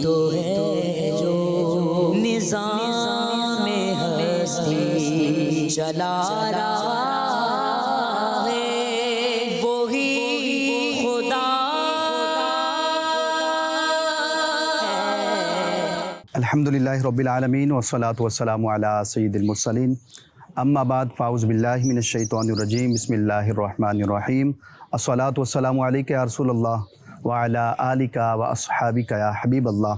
تو ہے جو نظام ہستی چلا رہا ہے، وہی خدا ہے۔ الحمدللہ رب العالمین والصلاة والسلام علی سید المرسلین، اما بعد فاعوذ باللہ من الشیطان الرجیم، بسم اللہ الرحمن الرحیم، الصلاة والسلام علیک یا رسول اللہ وعلی آلک و اصحابک یا حبیب اللہ۔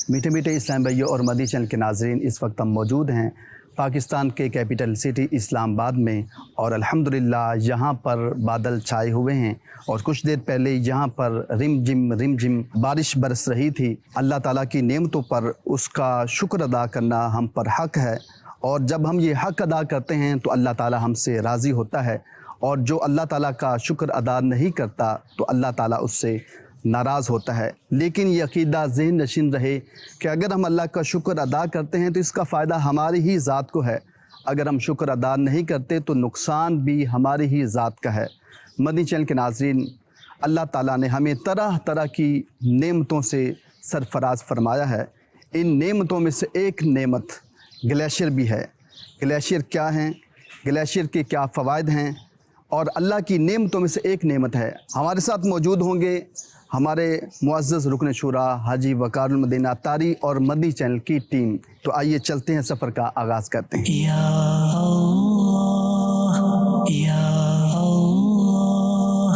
میٹھے میٹھے اسلام بھائیوں اور مدنی چینل کے ناظرین، اس وقت ہم موجود ہیں پاکستان کے کیپٹل سٹی اسلام آباد میں، اور الحمدللہ یہاں پر بادل چھائے ہوئے ہیں، اور کچھ دیر پہلے یہاں پر رم جم بارش برس رہی تھی۔ اللہ تعالیٰ کی نعمتوں پر اس کا شکر ادا کرنا ہم پر حق ہے، اور جب ہم یہ حق ادا کرتے ہیں تو اللہ تعالیٰ ہم سے راضی ہوتا ہے، اور جو اللہ تعالیٰ کا شکر ادا نہیں کرتا تو اللہ تعالیٰ اس سے ناراض ہوتا ہے۔ لیکن یہ عقیدہ ذہن نشین رہے کہ اگر ہم اللہ کا شکر ادا کرتے ہیں تو اس کا فائدہ ہماری ہی ذات کو ہے، اگر ہم شکر ادا نہیں کرتے تو نقصان بھی ہماری ہی ذات کا ہے۔ مدنی چینل کے ناظرین، اللہ تعالیٰ نے ہمیں طرح طرح کی نعمتوں سے سرفراز فرمایا ہے۔ ان نعمتوں میں سے ایک نعمت گلیشیئر بھی ہے۔ گلیشیئر کیا ہیں، گلیشیئر کے کیا فوائد ہیں، اور اللہ کی نعمتوں میں سے ایک نعمت ہے۔ ہمارے ساتھ موجود ہوں گے ہمارے معزز رکن شورا حاجی وقار المدینہ اطاری اور مدنی چینل کی ٹیم۔ تو آئیے چلتے ہیں، سفر کا آغاز کرتے ہیں۔ یا اللہ یا اللہ،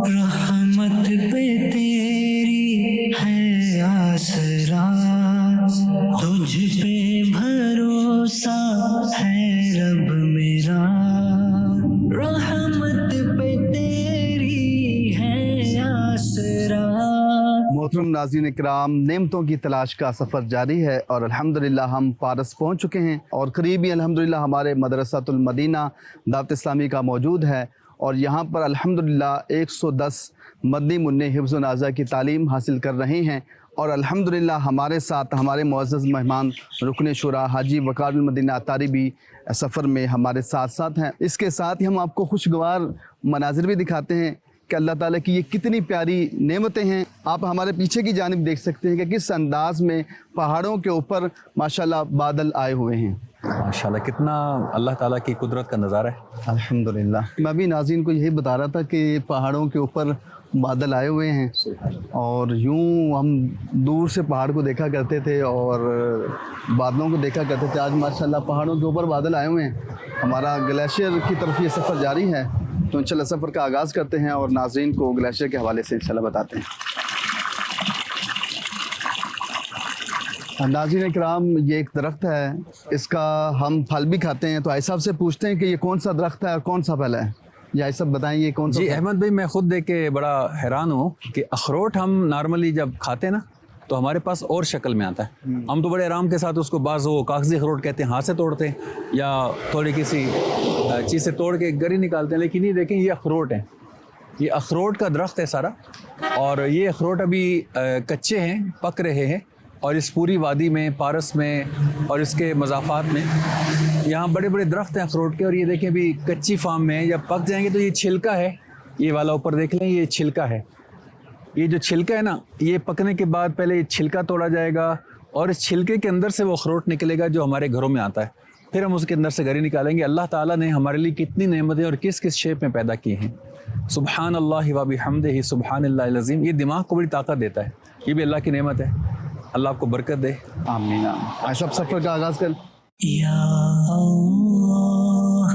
رحمت پہ تیری ہے آسرا، تجھ پہ بھروسہ ہے رب میرا، رحمت پہ تیری ہے آسرا۔ محترم ناظرین اکرام، نعمتوں کی تلاش کا سفر جاری ہے، اور الحمدللہ ہم پارس پہنچ چکے ہیں، اور قریب ہی الحمدللہ ہمارے مدرسۃ المدینہ دعوت اسلامی کا موجود ہے، اور یہاں پر الحمدللہ 110 مدنی منع حفظ و نازہ کی تعلیم حاصل کر رہے ہیں، اور الحمدللہ ہمارے ساتھ ہمارے معزز مہمان رکن شورا حاجی وقار المدینہ اطاری بھی سفر میں ہمارے ساتھ ساتھ ہیں۔ اس کے ساتھ ہی ہم آپ کو خوشگوار مناظر بھی دکھاتے ہیں کہ اللہ تعالیٰ کی یہ کتنی پیاری نعمتیں ہیں۔ آپ ہمارے پیچھے کی جانب دیکھ سکتے ہیں کہ کس انداز میں پہاڑوں کے اوپر ماشاءاللہ بادل آئے ہوئے ہیں۔ ماشاءاللہ کتنا اللہ تعالیٰ کی قدرت کا نظارہ ہے۔ الحمدللہ میں بھی ناظرین کو یہی بتا رہا تھا کہ پہاڑوں کے اوپر بادل آئے ہوئے ہیں، اور یوں ہم دور سے پہاڑ کو دیکھا کرتے تھے اور بادلوں کو دیکھا کرتے تھے، آج ماشاءاللہ پہاڑوں کے اوپر بادل آئے ہوئے ہیں۔ ہمارا گلیشیئر کی طرف یہ سفر جاری ہے، تو انشاءاللہ سفر کا آغاز کرتے ہیں اور ناظرین کو گلیشیئر کے حوالے سے انشاءاللہ بتاتے ہیں۔ ناظرین اکرام، یہ ایک درخت ہے، اس کا ہم پھل بھی کھاتے ہیں، تو آئی صاحب سے پوچھتے ہیں کہ یہ کون سا درخت ہے اور کون سا پھل ہے؟ یا آئی صاحب بتائیں یہ کون سا؟ جی احمد بھائی، میں خود دیکھ کے بڑا حیران ہوں کہ اخروٹ ہم نارملی جب کھاتے ہیں نا تو ہمارے پاس اور شکل میں آتا ہے، ہم تو بڑے آرام کے ساتھ اس کو بعض وہ کاغذی اخروٹ کہتے ہیں، ہاتھ سے توڑتے ہیں یا تھوڑی کسی چیز سے توڑ کے گری نکالتے ہیں، لیکن یہ دیکھیں یہ اخروٹ ہیں، یہ اخروٹ کا درخت ہے سارا، اور یہ اخروٹ ابھی کچے ہیں، پک رہے ہیں، اور اس پوری وادی میں پارس میں اور اس کے مضافات میں یہاں بڑے بڑے درخت ہیں اخروٹ کے، اور یہ دیکھیں ابھی کچی فارم میں ہیں، جب پک جائیں گے تو یہ چھلکا ہے، یہ والا اوپر دیکھ لیں، یہ چھلکا ہے، یہ جو چھلکا ہے نا، یہ پکنے کے بعد پہلے یہ چھلکا توڑا جائے گا، اور اس چھلکے کے اندر سے وہ اخروٹ نکلے گا جو ہمارے گھروں میں آتا ہے، پھر ہم اس کے اندر سے گری نکالیں گے۔ اللہ تعالیٰ نے ہمارے لیے کتنی نعمتیں اور کس کس شیپ میں پیدا کی ہیں، سبحان اللہ و بحمدہ سبحان اللہ العظیم۔ یہ دماغ کو بڑی طاقت دیتا ہے، یہ بھی اللہ کی نعمت ہے، اللہ آپ کو برکت دے، آمین آمین۔ آئی صاحب سفر کا آغاز کر۔ یا اللہ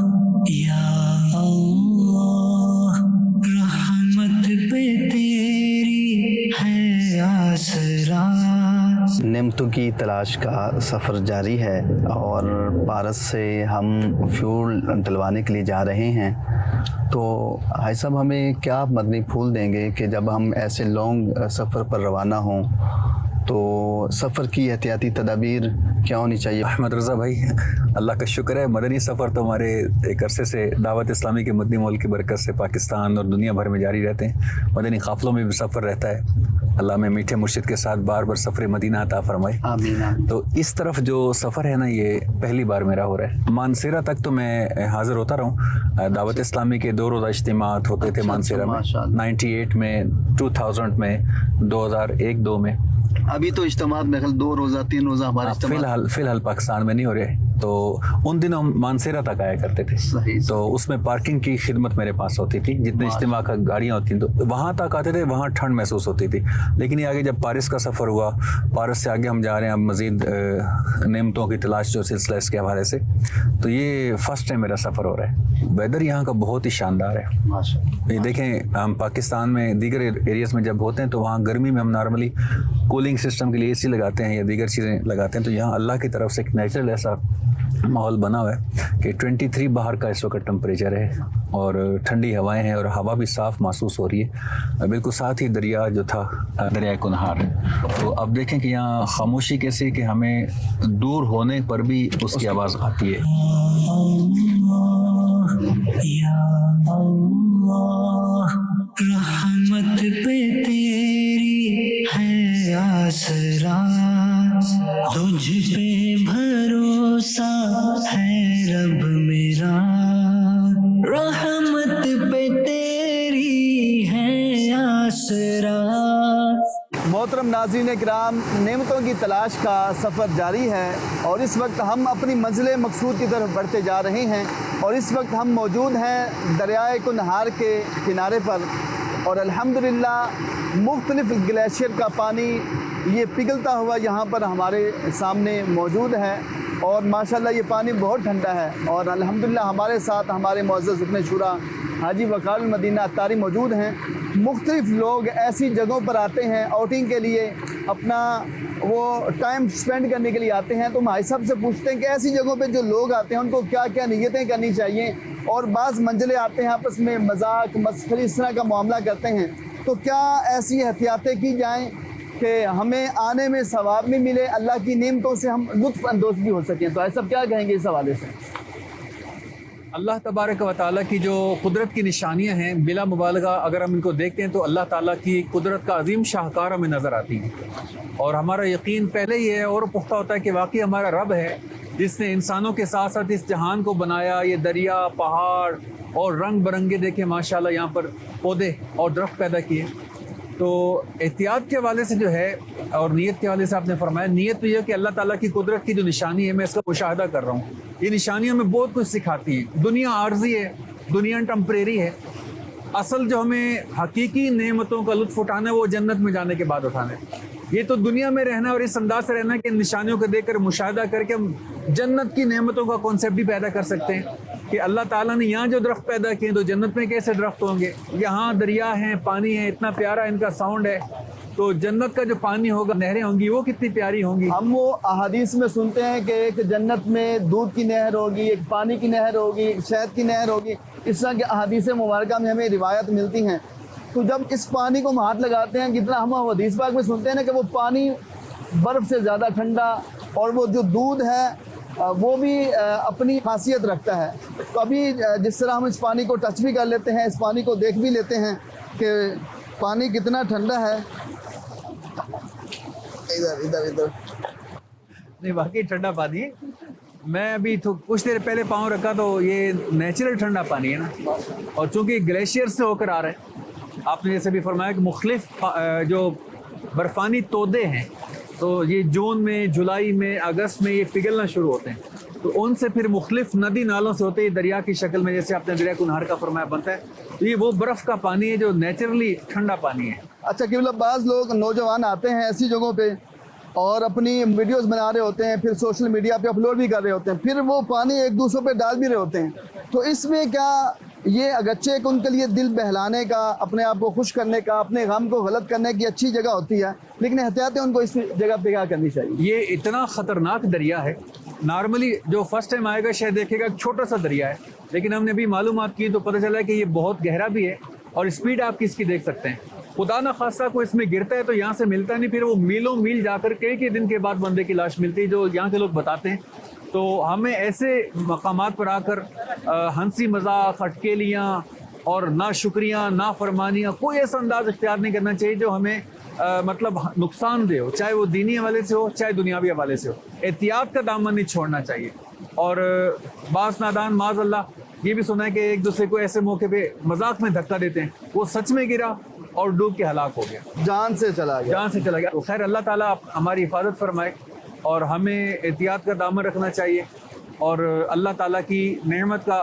یا اللہ، رحمت پہ تیری ہے آسرا۔ نعمتوں کی تلاش کا سفر جاری ہے، اور پارس سے ہم فیول ڈلوانے کے لیے جا رہے ہیں، تو بھائی صاحب ہمیں کیا مدنی پھول دیں گے کہ جب ہم ایسے لانگ سفر پر روانہ ہوں تو سفر کی احتیاطی تدابیر کیا ہونی چاہیے؟ احمد رضا بھائی، اللہ کا شکر ہے، مدنی سفر تو ہمارے ایک عرصے سے دعوت اسلامی کے مدنی ملک کی برکت سے پاکستان اور دنیا بھر میں جاری رہتے ہیں، مدنی قافلوں میں بھی سفر رہتا ہے، اللہ میں میٹھے مرشد کے ساتھ بار بار سفر مدینہ عطا فرمائے، آمین آمین۔ تو اس طرف جو سفر ہے نا، یہ پہلی بار میرا ہو رہا ہے۔ مانسیرہ تک تو میں حاضر ہوتا رہا ہوں، دعوت اسلامی کے 2 روزہ اجتماعات ہوتے تھے مانسیرہ میں، 98 میں، 2000 میں، 2001-2 میں، ابھی تو اجتماعات میں 2 روزہ 3 روزہ ہمارے اجتماع فی الحال پاکستان میں نہیں ہو رہے، تو ان دنوں ہم مانسیرا تک آیا کرتے تھے، صحیح، تو اس میں پارکنگ کی خدمت میرے پاس ہوتی تھی، جتنے اجتماع کا گاڑیاں ہوتی ہیں تو وہاں تک آتے تھے، وہاں ٹھنڈ محسوس ہوتی تھی. لیکن یہ آگے جب پارس کا سفر ہوا، پارس سے آگے ہم جا رہے ہیں اب مزید نعمتوں کی تلاش جو سلسلہ اس کے حوالے سے، تو یہ فرسٹ ٹائم میرا سفر ہو رہا ہے. ویدر یہاں کا بہت ہی شاندار ہے. یہ دیکھیں ہم پاکستان میں دیگر ایریاز میں جب ہوتے ہیں تو وہاں گرمی میں ہم نارملی کولنگ سسٹم کے لیے اے سی لگاتے ہیں یا دیگر چیزیں لگاتے ہیں، تو یہاں اللہ کی طرف سے ایک نیچرل ایسا ماحول بنا ہوا ہے کہ 23 باہر کا اس وقت ٹمپریچر ہے اور ٹھنڈی ہوائیں ہیں اور ہوا بھی صاف محسوس ہو رہی ہے. بالکل ساتھ ہی دریا جو تھا دریائے کنہار، تو اب دیکھیں کہ یہاں خاموشی کیسی کہ ہمیں دور ہونے پر بھی اس کی آواز آتی ہے. یا اللہ رحمت پہ تیری ہے آسرا، تجھ پہ بھروسہ ہے رب میرا، رحمت پہ تیری ہے آسرا. محترم ناظرین کرام، نعمتوں کی تلاش کا سفر جاری ہے اور اس وقت ہم اپنی منزل مقصود کی طرف بڑھتے جا رہے ہیں، اور اس وقت ہم موجود ہیں دریائے کنہار کے کنارے پر، اور الحمدللہ مختلف گلیشیئر کا پانی یہ پگھلتا ہوا یہاں پر ہمارے سامنے موجود ہے، اور ماشاءاللہ یہ پانی بہت ٹھنڈا ہے. اور الحمدللہ ہمارے ساتھ ہمارے معزز رکن شورا حاجی وقار المدینہ عطاری موجود ہیں. مختلف لوگ ایسی جگہوں پر آتے ہیں آؤٹنگ کے لیے، اپنا وہ ٹائم سپینڈ کرنے کے لیے آتے ہیں، تو بھائی صاحب سے پوچھتے ہیں کہ ایسی جگہوں پہ جو لوگ آتے ہیں ان کو کیا کیا نیتیں کرنی چاہیے، اور بعض منزلیں آتے ہیں آپس میں مذاق مسخری اس طرح کا معاملہ کرتے ہیں، تو کیا ایسی احتیاطیں کی جائیں کہ ہمیں آنے میں ثواب بھی ملے، اللہ کی نعمتوں سے ہم لطف اندوز بھی ہو سکیں. تو ایسا کیا کہیں گے اس حوالے سے؟ اللہ تبارک و تعالیٰ کی جو قدرت کی نشانیاں ہیں بلا مبالغہ اگر ہم ان کو دیکھتے ہیں تو اللہ تعالیٰ کی قدرت کا عظیم شاہکار ہمیں نظر آتی ہے، اور ہمارا یقین پہلے ہی ہے اور پختہ ہوتا ہے کہ واقعی ہمارا رب ہے جس نے انسانوں کے ساتھ ساتھ اس جہان کو بنایا. یہ دریا، پہاڑ اور رنگ برنگے دیکھیں ماشاءاللہ یہاں پر پودے اور درخت پیدا کیے. تو احتیاط کے حوالے سے جو ہے اور نیت کے حوالے سے آپ نے فرمایا، نیت تو یہ کہ اللہ تعالیٰ کی قدرت کی جو نشانی ہے میں اس کا مشاہدہ کر رہا ہوں، یہ نشانیاں ہمیں بہت کچھ سکھاتی ہیں. دنیا عارضی ہے، دنیا ٹمپریری ہے، اصل جو ہمیں حقیقی نعمتوں کا لطف اٹھانا ہے وہ جنت میں جانے کے بعد اٹھانا ہے. یہ تو دنیا میں رہنا اور اس انداز سے رہنا کہ نشانیوں کو دیکھ کر مشاہدہ کر کے ہم جنت کی نعمتوں کا کانسیپٹ بھی پیدا کر سکتے ہیں کہ اللہ تعالیٰ نے یہاں جو درخت پیدا کیے تو جنت میں کیسے درخت ہوں گے. یہاں دریا ہیں، پانی ہے، اتنا پیارا ان کا ساؤنڈ ہے، تو جنت کا جو پانی ہوگا، نہریں ہوں گی، وہ کتنی پیاری ہوں گی. ہم وہ احادیث میں سنتے ہیں کہ ایک جنت میں دودھ کی نہر ہوگی، ایک پانی کی نہر ہوگی، ایک شہد کی نہر ہوگی، اس طرح کی احادیث مبارکہ میں ہمیں روایت ملتی ہیں. تو جب اس پانی کو ہم ہاتھ لگاتے ہیں، جتنا ہم حدیث پاک میں سنتے ہیں نا کہ وہ پانی برف سے زیادہ ٹھنڈا، اور وہ جو دودھ ہے وہ بھی اپنی خاصیت رکھتا ہے. تو ابھی جس طرح ہم اس پانی کو ٹچ بھی کر لیتے ہیں، اس پانی کو دیکھ بھی لیتے ہیں کہ پانی کتنا ٹھنڈا ہے. ادھر نہیں واقعی ٹھنڈا پانی ہے. میں ابھی کچھ دیر پہلے پاؤں رکھا تو یہ نیچرل ٹھنڈا پانی ہے نا، اور چونکہ گلیشیئر سے ہو کر آ رہے ہیں، آپ نے جیسے بھی فرمایا کہ مختلف جو برفانی تودے ہیں تو یہ جون میں، جولائی میں، اگست میں یہ پگھلنا شروع ہوتے ہیں، تو ان سے پھر مختلف ندی نالوں سے ہوتے ہیں دریا کی شکل میں، جیسے آپ نے دریا کنہار کا فرمایا بنتا ہے، تو یہ وہ برف کا پانی ہے جو نیچرلی ٹھنڈا پانی ہے. اچھا قبلہ، بعض لوگ نوجوان آتے ہیں ایسی جگہوں پہ اور اپنی ویڈیوز بنا رہے ہوتے ہیں، پھر سوشل میڈیا پہ اپلوڈ بھی کر رہے ہوتے ہیں، پھر وہ پانی ایک دوسرے پہ ڈال بھی رہے ہوتے ہیں. تو اس میں کیا یہ اگرچہ ایک ان کے لیے دل بہلانے کا، اپنے آپ کو خوش کرنے کا، اپنے غم کو غلط کرنے کی اچھی جگہ ہوتی ہے، لیکن احتیاطیں ان کو اس جگہ پہ کیا کرنی چاہیے؟ یہ اتنا خطرناک دریا ہے، نارملی جو فرسٹ ٹائم آئے گا شاید دیکھے گا ایک چھوٹا سا دریا ہے، لیکن ہم نے بھی معلومات کی تو پتہ چلا کہ یہ بہت گہرا بھی ہے، اور اسپیڈ آپ کی دیکھ سکتے ہیں. خدا نہ خاصہ کوئی اس میں گرتا ہے تو یہاں سے ملتا نہیں، پھر وہ میلوں میل جا کر کئی دن کے بعد بندے کی لاش ملتی ہے، جو یہاں کے لوگ بتاتے ہیں. تو ہمیں ایسے مقامات پر آ کر ہنسی مذاق، اٹکیلیاں اور ناشکریاں، نافرمانیاں، کوئی ایسا انداز اختیار نہیں کرنا چاہیے جو ہمیں مطلب نقصان دہ ہو، چاہے وہ دینی حوالے سے ہو چاہے دنیاوی حوالے سے ہو. احتیاط کا دامن نہیں چھوڑنا چاہیے. اور بعض نادان معاذ اللہ یہ بھی سنا ہے کہ ایک دوسرے کو ایسے موقع پہ مذاق میں دھکا دیتے ہیں، وہ سچ میں گرا اور ڈوب کے ہلاک ہو گیا، جان سے چلا گیا. جان سے چلا گیا. تو خیر اللہ تعالیٰ ہماری حفاظت فرمائے اور ہمیں احتیاط کا دامن رکھنا چاہیے اور اللہ تعالیٰ کی نعمت کا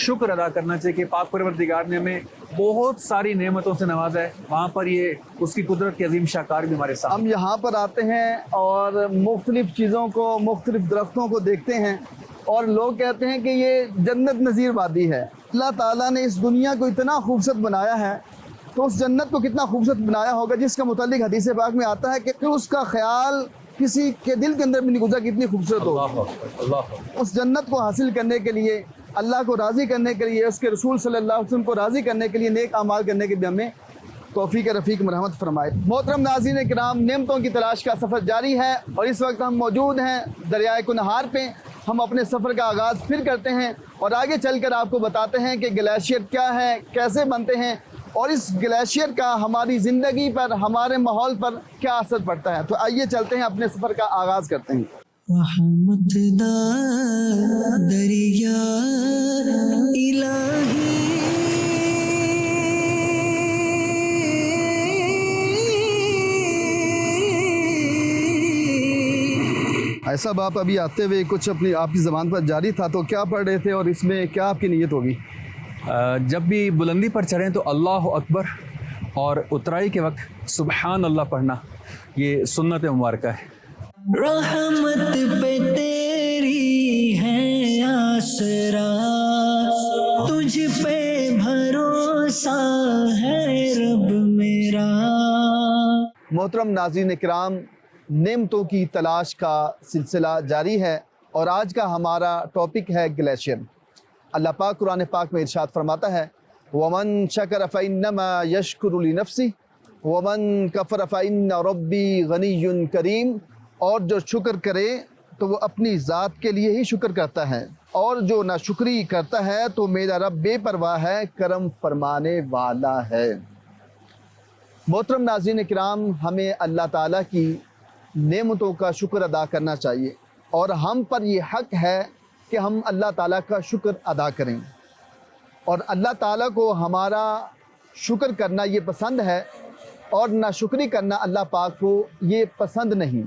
شکر ادا کرنا چاہیے کہ پاک پروردگار نے ہمیں بہت ساری نعمتوں سے نوازا ہے. وہاں پر یہ اس کی قدرت کے عظیم شاہکار بھی ہمارے سامنے. ہم یہاں پر آتے ہیں اور مختلف چیزوں کو، مختلف درختوں کو دیکھتے ہیں اور لوگ کہتے ہیں کہ یہ جنت نظیر وادی ہے. اللہ تعالیٰ نے اس دنیا کو اتنا خوبصورت بنایا ہے تو اس جنت کو کتنا خوبصورت بنایا ہوگا جس کا متعلق حدیث پاک میں آتا ہے کہ اس کا خیال کسی کے دل کے اندر بھی نہیں گزرا کتنی خوبصورت ہو. اللہ اس جنت کو حاصل کرنے کے لیے، اللہ کو راضی کرنے کے لیے، اس کے رسول صلی اللہ علیہ وسلم کو راضی کرنے کے لیے، نیک اعمال کرنے کے لیے ہمیں توفیق رفیق مرحمت فرمائے. محترم ناظرین کرام، نعمتوں کی تلاش کا سفر جاری ہے اور اس وقت ہم موجود ہیں دریائے کنہار پہ. ہم اپنے سفر کا آغاز پھر کرتے ہیں اور آگے چل کر آپ کو بتاتے ہیں کہ گلیشیئر کیا ہے، کیسے بنتے ہیں اور اس گلیشیئر کا ہماری زندگی پر، ہمارے ماحول پر کیا اثر پڑتا ہے. تو آئیے چلتے ہیں، اپنے سفر کا آغاز کرتے ہیں. رحمت دا دریا الہی ایسا باپ ابھی آتے ہوئے کچھ اپنی آپ کی زبان پر جاری تھا، تو کیا پڑھ رہے تھے اور اس میں کیا آپ کی نیت ہوگی؟ جب بھی بلندی پر چڑھیں تو اللہ اکبر اور اترائی کے وقت سبحان اللہ پڑھنا یہ سنت مبارکہ ہے. رحمت پہ تیری ہے آسرا، تجھ پہ بھروسہ ہے رب میرا. محترم ناظرین کرام، نعمتوں کی تلاش کا سلسلہ جاری ہے اور آج کا ہمارا ٹاپک ہے گلیشیئر. اللہ پاک قرآن پاک میں ارشاد فرماتا ہے وَمَن شَكَرَ فَإِنَّمَا يَشْكُرُ لِنَفْسِهِ وَمَن كَفَرَ فَإِنَّ رَبِّي غَنِيٌّ كَرِيمٌ. اور جو شکر کرے تو وہ اپنی ذات کے لیے ہی شکر کرتا ہے اور جو ناشکری کرتا ہے تو میرا رب بے پرواہ ہے، کرم فرمانے والا ہے. محترم ناظرین کرام، ہمیں اللہ تعالیٰ کی نعمتوں کا شکر ادا کرنا چاہیے اور ہم پر یہ حق ہے کہ ہم اللہ تعالیٰ کا شکر ادا کریں اور اللہ تعالیٰ کو ہمارا شکر کرنا یہ پسند ہے اور ناشکری کرنا اللہ پاک کو یہ پسند نہیں.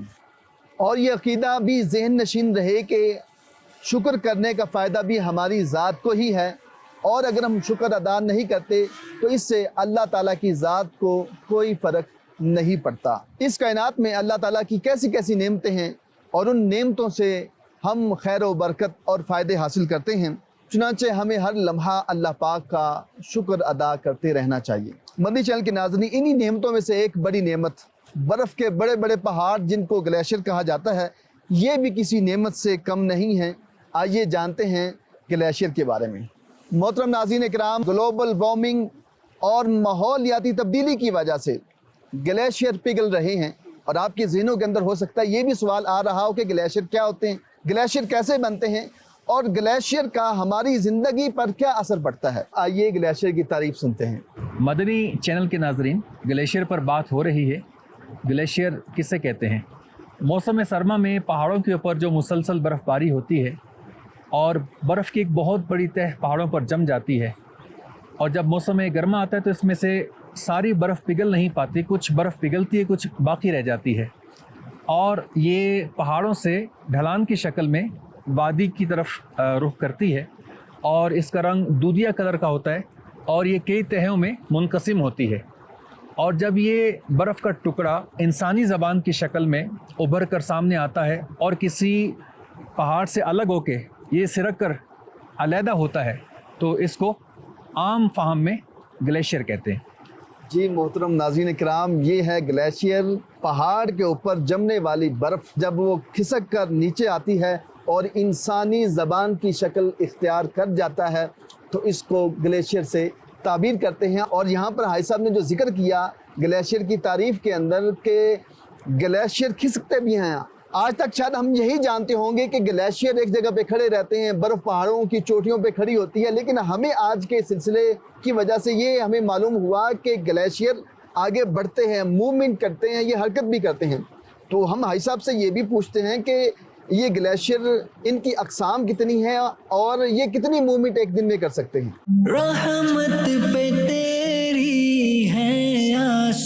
اور یہ عقیدہ بھی ذہن نشین رہے کہ شکر کرنے کا فائدہ بھی ہماری ذات کو ہی ہے اور اگر ہم شکر ادا نہیں کرتے تو اس سے اللہ تعالیٰ کی ذات کو کوئی فرق نہیں پڑتا. اس کائنات میں اللہ تعالیٰ کی کیسی کیسی نعمتیں ہیں اور ان نعمتوں سے ہم خیر و برکت اور فائدے حاصل کرتے ہیں. چنانچہ ہمیں ہر لمحہ اللہ پاک کا شکر ادا کرتے رہنا چاہیے. مدنی چینل کے ناظرین، انہی نعمتوں میں سے ایک بڑی نعمت برف کے بڑے بڑے پہاڑ جن کو گلیشیئر کہا جاتا ہے، یہ بھی کسی نعمت سے کم نہیں ہیں. آئیے جانتے ہیں گلیشیئر کے بارے میں. محترم ناظرین اکرام، گلوبل وارمنگ اور ماحولیاتی تبدیلی کی وجہ سے گلیشیئر پگھل رہے ہیں اور آپ کے ذہنوں کے اندر ہو سکتا ہے یہ بھی سوال آ رہا ہو کہ گلیشیئر کیا ہوتے ہیں، گلیشیئر کیسے بنتے ہیں اور گلیشیئر کا ہماری زندگی پر کیا اثر پڑتا ہے. آئیے گلیشیئر کی تعریف سنتے ہیں. مدنی چینل کے ناظرین، گلیشیئر پر بات ہو رہی ہے. گلیشیئر کسے کہتے ہیں؟ موسم سرما میں پہاڑوں کے اوپر جو مسلسل برف باری ہوتی ہے اور برف کی ایک بہت بڑی تہ پہاڑوں پر جم جاتی ہے اور جب موسم گرما آتا ہے تو اس میں سے ساری برف پگھل نہیں پاتی، کچھ برف پگھلتی ہے، کچھ باقی رہ جاتی ہے اور یہ پہاڑوں سے ڈھلان کی شکل میں وادی کی طرف رخ کرتی ہے اور اس کا رنگ دودھیا کلر کا ہوتا ہے اور یہ کئی تہوں میں منقسم ہوتی ہے. اور جب یہ برف کا ٹکڑا انسانی زبان کی شکل میں ابھر کر سامنے آتا ہے اور کسی پہاڑ سے الگ ہو کے یہ سرک کر علیحدہ ہوتا ہے تو اس کو عام فہم میں گلیشیئر کہتے ہیں. جی محترم ناظرین کرام، یہ ہے گلیشیئر. پہاڑ کے اوپر جمنے والی برف جب وہ کھسک کر نیچے آتی ہے اور انسانی زبان کی شکل اختیار کر جاتا ہے تو اس کو گلیشیئر سے تعبیر کرتے ہیں. اور یہاں پر حاجی صاحب نے جو ذکر کیا گلیشیئر کی تعریف کے اندر کہ گلیشیئر کھسکتے بھی ہیں، آج تک شاید ہم یہی جانتے ہوں گے کہ گلیشیئر ایک جگہ پہ کھڑے رہتے ہیں، برف پہاڑوں کی چوٹیوں پہ کھڑی ہوتی ہے، لیکن ہمیں آج کے سلسلے کی وجہ سے یہ ہمیں معلوم ہوا کہ گلیشیئر آگے بڑھتے ہیں، موومنٹ کرتے ہیں، یہ حرکت بھی کرتے ہیں. تو ہم حاجی صاحب سے یہ بھی پوچھتے ہیں کہ یہ گلیشیئر ان کی اقسام کتنی ہیں اور یہ کتنی موومنٹ ایک دن میں کر سکتے ہیں. رحمت پہ تیری ہے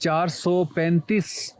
435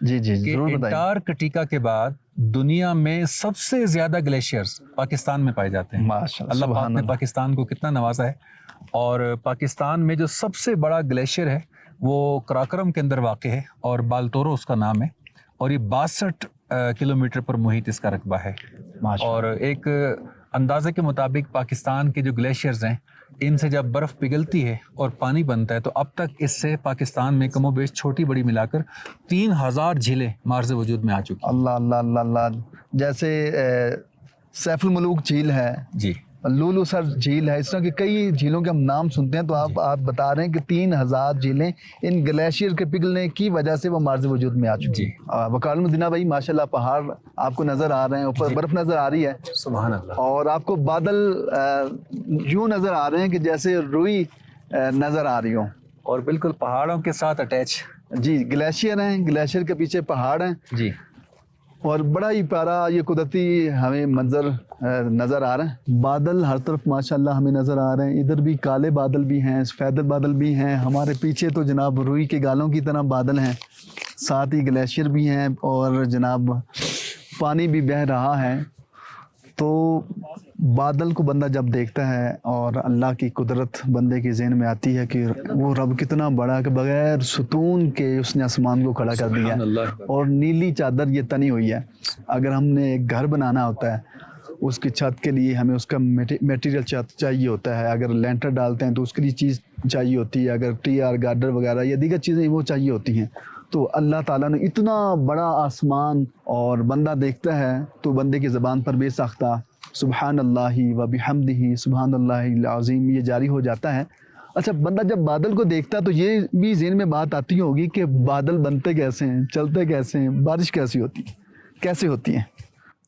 جی جی کہ ضرور بتائیں. انٹارکٹیکا کے بعد دنیا میں سب سے زیادہ گلیشیئرز پاکستان میں پائے جاتے ہیں. ماشاءاللہ، اللہ پاک سبحان نے اللہ. پاکستان کو کتنا نوازا ہے. اور پاکستان میں جو سب سے بڑا گلیشیئر ہے وہ کراکرم کے اندر واقع ہے اور بالتورو اس کا نام ہے, اور یہ 62 کلومیٹر پر محیط اس کا رقبہ ہے. اور ایک اندازے کے مطابق پاکستان کے جو گلیشیئرز ہیں ان سے جب برف پگھلتی ہے اور پانی بنتا ہے تو اب تک اس سے پاکستان میں کم و بیش چھوٹی بڑی ملا کر 3000 جھیلیں مارز وجود میں آ چکی ہیں. اللہ اللہ اللہ اللہ. جیسے سیف الملوک جھیل ہے, جی, لولو سر جھیل ہے, اس طرح کی کئی جھیلوں کے ہم نام سنتے ہیں. تو آپ بتا رہے ہیں کہ 3000 جھیلیں ان گلیشیئر کے پگھلنے کی وجہ سے وہ مارز وجود میں آ چکی ہیں. وقار المدینہ بھائی ماشاءاللہ پہاڑ آپ کو نظر آ رہے ہیں, اوپر برف نظر آ رہی ہے, سبحان اللہ, اور آپ کو بادل یوں نظر آ رہے ہیں کہ جیسے روئی نظر آ رہی ہوں, اور بالکل پہاڑوں کے ساتھ اٹیچ. جی گلیشیئر ہیں, گلیشیئر کے پیچھے پہاڑ ہیں, جی, اور بڑا ہی پیارا یہ قدرتی ہمیں منظر نظر آ رہا ہے. بادل ہر طرف ماشاءاللہ ہمیں نظر آ رہے ہیں. ادھر بھی کالے بادل بھی ہیں, سفید بادل بھی ہیں, ہمارے پیچھے تو جناب روئی کے گالوں کی طرح بادل ہیں, ساتھ ہی گلیشیئر بھی ہیں, اور جناب پانی بھی بہہ رہا ہے. تو بادل کو بندہ جب دیکھتا ہے اور اللہ کی قدرت بندے کے ذہن میں آتی ہے کہ وہ رب کتنا بڑا کہ بغیر ستون کے اس نے آسمان کو کھڑا کر دیا, اور نیلی چادر یہ تنی ہوئی ہے. اگر ہم نے ایک گھر بنانا ہوتا ہے اس کی چھت کے لیے ہمیں اس کا میٹیریل چاہیے ہوتا ہے. اگر لینٹر ڈالتے ہیں تو اس کے لیے چیز چاہیے ہوتی ہے. اگر ٹی آر گارڈر وغیرہ یا دیگر چیزیں وہ چاہیے ہوتی ہیں. تو اللہ تعالیٰ نے اتنا بڑا آسمان اور بندہ دیکھتا ہے تو بندے کی زبان پر بے ساختہ سبحان اللہ و بحمدہ سبحان اللہ العظیم یہ جاری ہو جاتا ہے. اچھا, بندہ جب بادل کو دیکھتا ہے تو یہ بھی ذہن میں بات آتی ہوگی کہ بادل بنتے کیسے ہیں, چلتے کیسے ہیں, بارش کیسی ہوتی ہے, کیسے ہوتی ہیں؟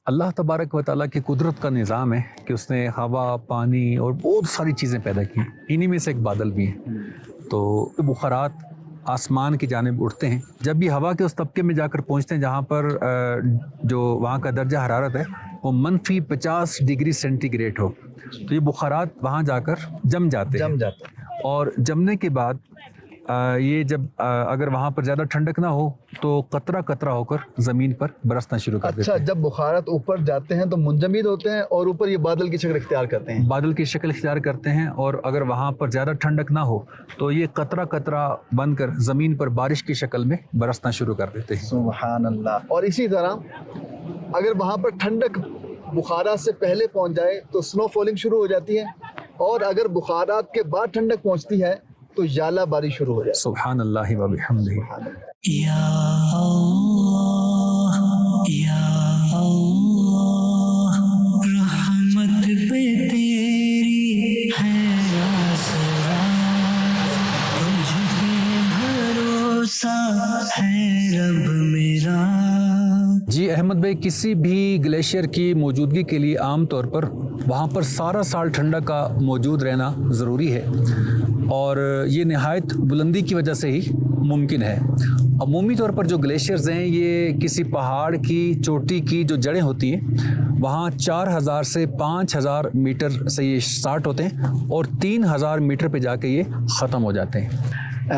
اللہ تبارک و تعالیٰ کی قدرت کا نظام ہے کہ اس نے ہوا, پانی اور بہت ساری چیزیں پیدا کی. انہی میں سے ایک بادل بھی ہے. تو بخارات آسمان کی جانب اٹھتے ہیں. جب بھی ہوا کے اس طبقے میں جا کر پہنچتے ہیں جہاں پر جو وہاں کا درجہ حرارت ہے وہ -50 ڈگری سینٹی گریڈ ہو, تو یہ بخارات وہاں جا کر جم جاتے ہیں. اور جمنے کے بعد یہ جب اگر وہاں پر زیادہ ٹھنڈک نہ ہو تو قطرہ قطرہ ہو کر زمین پر برسنا شروع کر دیتے ہیں. اچھا, جب بخارات اوپر جاتے ہیں تو منجمد ہوتے ہیں اور اوپر یہ بادل کی شکل اختیار کرتے ہیں. بادل کی شکل اختیار کرتے ہیں, اور اگر وہاں پر زیادہ ٹھنڈک نہ ہو تو یہ قطرہ قطرہ بن کر زمین پر بارش کی شکل میں برسنا شروع کر دیتے ہیں. سبحان اللہ. اور اسی طرح اگر وہاں پر ٹھنڈک بخارات سے پہلے پہنچ جائے تو سنو فالنگ شروع ہو جاتی ہے, اور اگر بخارات کے بعد ٹھنڈک پہنچتی ہے تو ژالہ باری شروع ہو جائے. سبحان اللہ و بحمدہ. یا اللہ یا اللہ, رحمت پہ تیری ہے آسرا, تجھ پہ بھروسہ ہے رب میرا. جی احمد بھائی, کسی بھی گلیشیئر کی موجودگی کے لیے عام طور پر وہاں پر سارا سال ٹھنڈا کا موجود رہنا ضروری ہے, اور یہ نہایت بلندی کی وجہ سے ہی ممکن ہے. عمومی طور پر جو گلیشیئرز ہیں یہ کسی پہاڑ کی چوٹی کی جو جڑیں ہوتی ہیں وہاں 4000 سے 5000 میٹر سے یہ سٹارٹ ہوتے ہیں اور 3000 میٹر پہ جا کے یہ ختم ہو جاتے ہیں.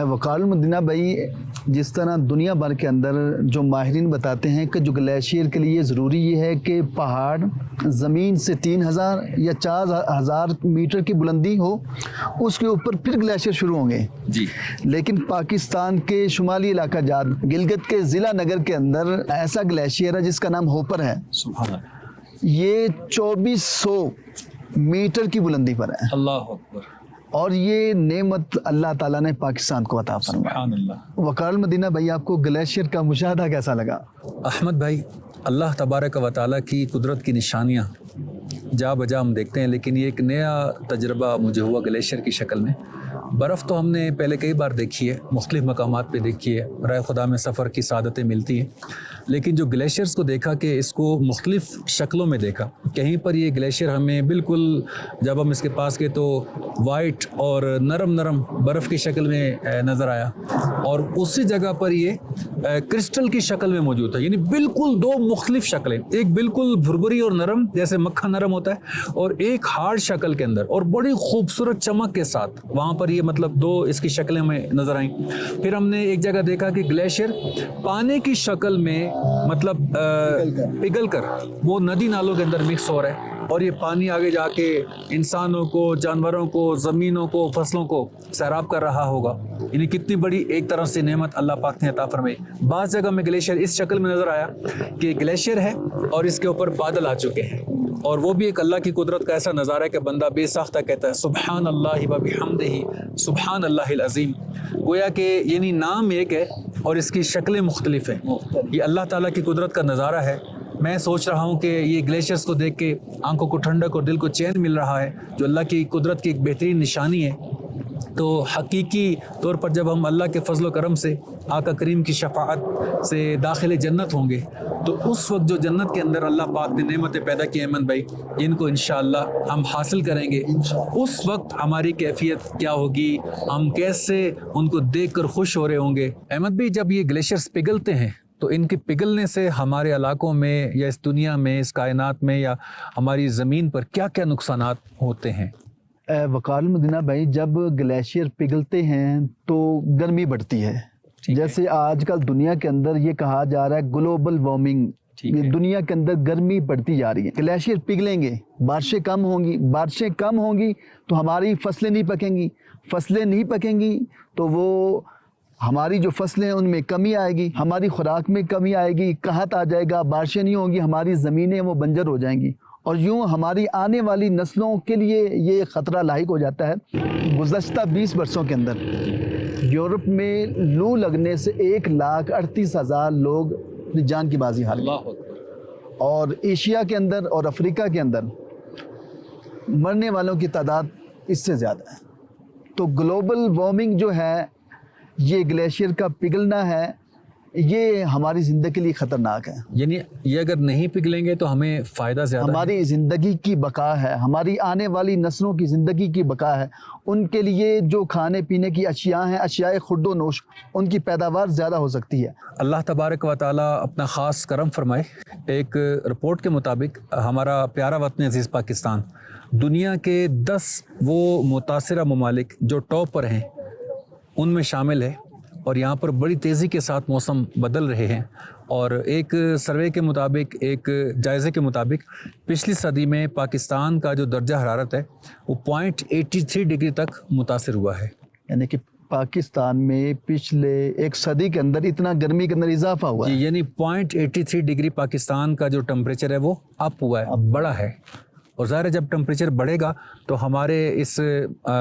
وقار المدینہ بھائی, جس طرح دنیا بھر کے اندر جو ماہرین بتاتے ہیں کہ جو گلیشیئر کے لیے ضروری یہ ہے کہ پہاڑ زمین سے 3000 یا 4000 میٹر کی بلندی ہو, اس کے اوپر پھر گلیشیئر شروع ہوں گے. جی, لیکن پاکستان کے شمالی علاقہ جات گلگت کے ضلع نگر کے اندر ایسا گلیشیئر ہے جس کا نام ہوپر ہے. سبحان اللہ. یہ 2400 میٹر کی بلندی پر ہے. اللہ اکبر. اور یہ نعمت اللہ تعالیٰ نے پاکستان کو عطا فرمایا. سبحان اللہ. وقار المدینہ بھائی, آپ کو گلیشیئر کا مشاہدہ کیسا لگا؟ احمد بھائی, اللہ تبارک و تعالیٰ کی قدرت کی نشانیاں جا بجا ہم دیکھتے ہیں, لیکن یہ ایک نیا تجربہ مجھے ہوا گلیشیئر کی شکل میں. برف تو ہم نے پہلے کئی بار دیکھی ہے, مختلف مقامات پہ دیکھی ہے, رائے خدا میں سفر کی سعادتیں ملتی ہیں, لیکن جو گلیشیئرز کو دیکھا کہ اس کو مختلف شکلوں میں دیکھا. کہیں پر یہ گلیشیئر ہمیں بالکل جب ہم اس کے پاس گئے تو وائٹ اور نرم برف کی شکل میں نظر آیا, اور اسی جگہ پر یہ کرسٹل کی شکل میں موجود تھا. یعنی بالکل دو مختلف شکلیں, ایک بالکل بھربری اور نرم جیسے مکھن نرم ہوتا ہے, اور ایک ہارڈ شکل کے اندر اور بڑی خوبصورت چمک کے ساتھ وہاں پر یہ مطلب دو اس کی شکلیں ہمیں نظر آئیں. پھر ہم نے ایک جگہ دیکھا کہ گلیشیئر پانی کی شکل میں مطلب پگھل کر وہ ندی نالوں کے اندر مکس ہو رہا ہے, اور یہ پانی آگے جا کے انسانوں کو, جانوروں کو, زمینوں کو, فصلوں کو سیراب کر رہا ہوگا. یعنی کتنی بڑی ایک طرح سے نعمت اللہ پاک نے عطا فرمائی. بعض جگہ میں گلیشیئر اس شکل میں نظر آیا کہ گلیشیئر ہے اور اس کے اوپر بادل آ چکے ہیں, اور وہ بھی ایک اللہ کی قدرت کا ایسا نظارہ ہے کہ بندہ بے ساختہ کہتا ہے سبحان اللہ و بحمدہ سبحان اللہ العظیم. گویا کہ یعنی نام ایک ہے اور اس کی شکلیں مختلف ہیں. یہ اللہ تعالیٰ کی قدرت کا نظارہ ہے. میں سوچ رہا ہوں کہ یہ گلیشیئرز کو دیکھ کے آنکھوں کو ٹھنڈک اور دل کو چین مل رہا ہے, جو اللہ کی قدرت کی ایک بہترین نشانی ہے. تو حقیقی طور پر جب ہم اللہ کے فضل و کرم سے آقا کریم کی شفاعت سے داخل جنت ہوں گے, تو اس وقت جو جنت کے اندر اللہ پاک نے نعمتیں پیدا کی احمد بھائی, ان کو انشاءاللہ ہم حاصل کریں گے. اس وقت ہماری کیفیت کیا ہوگی, ہم کیسے ان کو دیکھ کر خوش ہو رہے ہوں گے. احمد بھائی, جب یہ گلیشیئرز پگھلتے ہیں تو ان کے پگھلنے سے ہمارے علاقوں میں یا اس دنیا میں, اس کائنات میں یا ہماری زمین پر کیا کیا نقصانات ہوتے ہیں؟ وقار المدینہ بھائی, جب گلیشیئر پگھلتے ہیں تو گرمی بڑھتی ہے. جیسے آج کل دنیا کے اندر یہ کہا جا رہا ہے گلوبل وارمنگ, یہ دنیا کے اندر گرمی بڑھتی جا رہی ہے. گلیشیئر پگھلیں گے, بارشیں کم ہوں گی, بارشیں کم ہوں گی تو ہماری فصلیں نہیں پکیں گی, فصلیں نہیں پکیں گی تو وہ ہماری جو فصلیں ان میں کمی آئے گی, ہماری خوراک میں کمی آئے گی, قحط آ جائے گا, بارشیں نہیں ہوں گی, ہماری زمینیں وہ بنجر ہو جائیں گی, اور یوں ہماری آنے والی نسلوں کے لیے یہ خطرہ لاحق ہو جاتا ہے. گزشتہ 20 برسوں کے اندر یورپ میں لو لگنے سے 1,38,000 لوگ اپنی جان کی بازی ہار گئے, اور ایشیا کے اندر اور افریقہ کے اندر مرنے والوں کی تعداد اس سے زیادہ ہے. تو گلوبل وارمنگ جو ہے, یہ گلیشیئر کا پگھلنا ہے, یہ ہماری زندگی کے لیے خطرناک ہے. یعنی یہ اگر نہیں پگھلیں گے تو ہمیں فائدہ زیادہ ہماری زندگی کی بقا ہے, ہماری آنے والی نسلوں کی زندگی کی بقا ہے. ان کے لیے جو کھانے پینے کی اشیاء ہیں, اشیاء خورد و نوش, ان کی پیداوار زیادہ ہو سکتی ہے. اللہ تبارک و تعالیٰ اپنا خاص کرم فرمائے. ایک رپورٹ کے مطابق ہمارا پیارا وطن عزیز پاکستان دنیا کے 10 وہ متاثرہ ممالک جو ٹاپ پر ہیں ان میں شامل ہے, اور یہاں پر بڑی تیزی کے ساتھ موسم بدل رہے ہیں. اور ایک سروے کے مطابق, ایک جائزے کے مطابق, پچھلی صدی میں پاکستان کا جو درجہ حرارت ہے وہ 0.83 ڈگری تک متاثر ہوا ہے. یعنی کہ پاکستان میں پچھلے ایک صدی کے اندر اتنا گرمی کے اندر اضافہ ہوا ہے. یعنی 0.83 ڈگری پاکستان کا جو ٹمپریچر ہے وہ اپ ہوا ہے, بڑا ہے. اور ظاہر ہے جب ٹمپریچر بڑھے گا تو ہمارے اس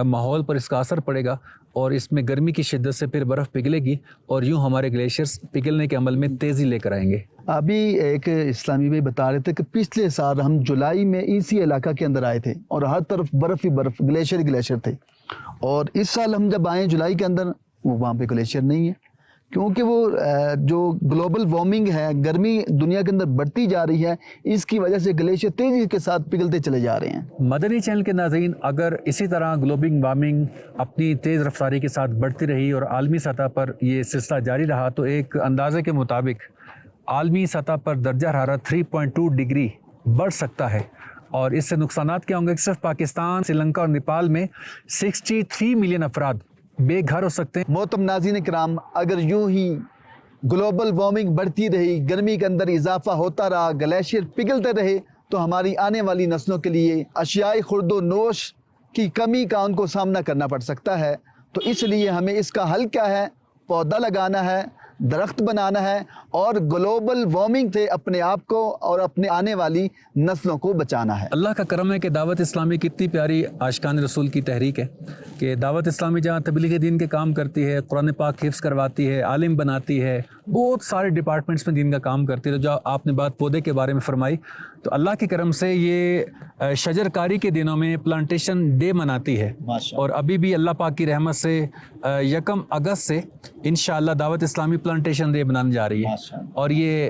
ماحول پر اس کا اثر پڑے گا, اور اس میں گرمی کی شدت سے پھر برف پگھلے گی, اور یوں ہمارے گلیشیئرز پگھلنے کے عمل میں تیزی لے کر آئیں گے. ابھی ایک اسلامی بھائی بتا رہے تھے کہ پچھلے سال ہم جولائی میں اسی علاقہ کے اندر آئے تھے اور ہر طرف برف ہی برف, گلیشیئر ہی گلیشیئر تھے. اور اس سال ہم جب آئے جولائی کے اندر, وہ وہاں پہ گلیشیئر نہیں ہے, کیونکہ وہ جو گلوبل وارمنگ ہے, گرمی دنیا کے اندر بڑھتی جا رہی ہے, اس کی وجہ سے گلیشیئر تیزی کے ساتھ پگھلتے چلے جا رہے ہیں. مدنی چینل کے ناظرین, اگر اسی طرح گلوبل وارمنگ اپنی تیز رفتاری کے ساتھ بڑھتی رہی اور عالمی سطح پر یہ سلسلہ جاری رہا, تو ایک اندازے کے مطابق عالمی سطح پر درجہ حرارت 3.2 ڈگری بڑھ سکتا ہے. اور اس سے نقصانات کیا ہوں گے؟ صرف پاکستان, سری لنکا اور نیپال میں 63 ملین افراد بے گھر ہو سکتے ہیں. محترم ناظرین کرام, اگر یوں ہی گلوبل وارمنگ بڑھتی رہی, گرمی کے اندر اضافہ ہوتا رہا, گلیشیئر پگھلتے رہے, تو ہماری آنے والی نسلوں کے لیے اشیاء خورد و نوش کی کمی کا ان کو سامنا کرنا پڑ سکتا ہے. تو اس لیے ہمیں اس کا حل کیا ہے؟ پودا لگانا ہے, درخت بنانا ہے, اور گلوبل وارمنگ سے اپنے آپ کو اور اپنے آنے والی نسلوں کو بچانا ہے. اللہ کا کرم ہے کہ دعوت اسلامی کتنی پیاری عاشقان رسول کی تحریک ہے کہ دعوت اسلامی جہاں تبلیغ دین کے کام کرتی ہے, قرآن پاک حفظ کرواتی ہے, عالم بناتی ہے, بہت سارے ڈپارٹمنٹس میں دین کا کام کرتی ہے. جو آپ نے بات پودے کے بارے میں فرمائی, تو اللہ کی کرم سے یہ شجر کاری کے دنوں میں پلانٹیشن ڈے مناتی ہے, اور ابھی بھی اللہ پاک کی رحمت سے 1 اگست سے انشاءاللہ دعوت اسلامی پلانٹیشن ڈے بنانے جا رہی ہے. اور یہ